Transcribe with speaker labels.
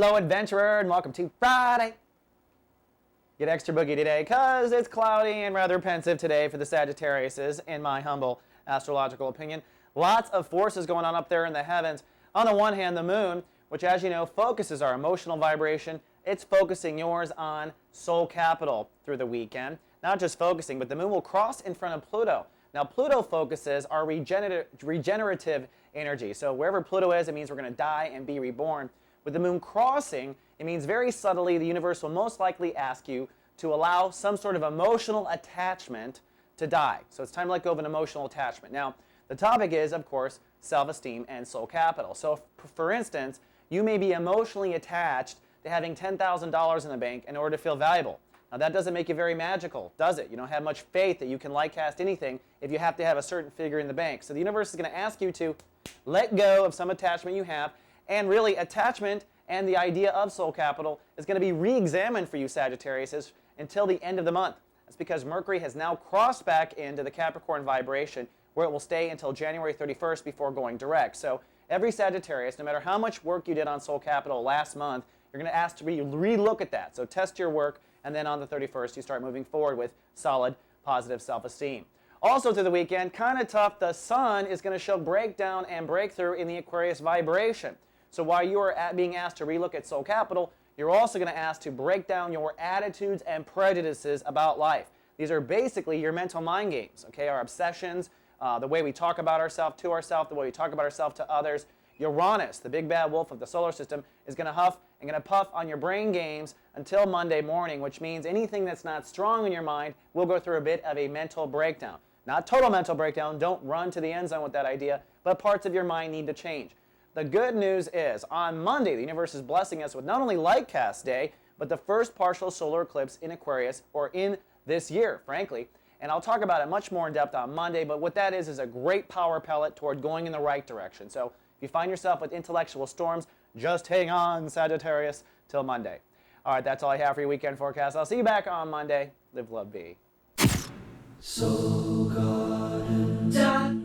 Speaker 1: Hello, adventurer, and welcome to Friday. Get extra boogie today because it's cloudy and rather pensive today for the Sagittariuses, in my humble astrological opinion. Lots of forces going on up there in the heavens. On the one hand, the moon, which, as you know, focuses our emotional vibration. It's focusing yours on soul capital through the weekend. Not just focusing, but the moon will cross in front of Pluto. Now, Pluto focuses our regenerative energy. So wherever Pluto is, it means we're going to die and be reborn. With the moon crossing, it means very subtly the universe will most likely ask you to allow some sort of emotional attachment to die. So it's time to let go of an emotional attachment. Now, the topic is, of course, self-esteem and soul capital. So, for instance, you may be emotionally attached to having $10,000 in the bank in order to feel valuable. Now, that doesn't make you very magical, does it? You don't have much faith that you can cast anything if you have to have a certain figure in the bank. So the universe is going to ask you to let go of some attachment you have, and really attachment and the idea of soul capital is going to be re-examined for you, Sagittarius, until the end of the month. That's because Mercury has now crossed back into the Capricorn vibration, where it will stay until January 31st before going direct. So every Sagittarius, no matter how much work you did on soul capital last month, you're going to ask to re-look at that. So test your work, and then on the 31st, you start moving forward with solid, positive self-esteem. Also through the weekend, kind of tough, the sun is going to show breakdown and breakthrough in the Aquarius vibration. So while you are being asked to relook at soul capital, you're also going to ask to break down your attitudes and prejudices about life. These are basically your mental mind games, okay? Our obsessions, the way we talk about ourselves to ourselves, the way we talk about ourselves to others. Uranus, the big bad wolf of the solar system, is going to huff and going to puff on your brain games until Monday morning, which means anything that's not strong in your mind will go through a bit of a mental breakdown. Not total mental breakdown, don't run to the end zone with that idea, but parts of your mind need to change. The good news is, on Monday, the universe is blessing us with not only light cast day, but the first partial solar eclipse in Aquarius, or in this year, frankly. And I'll talk about it much more in depth on Monday, but what that is a great power pellet toward going in the right direction. So if you find yourself with intellectual storms, just hang on, Sagittarius, till Monday. All right, that's all I have for your weekend forecast. I'll see you back on Monday. Live, love, be.
Speaker 2: Soul Garden.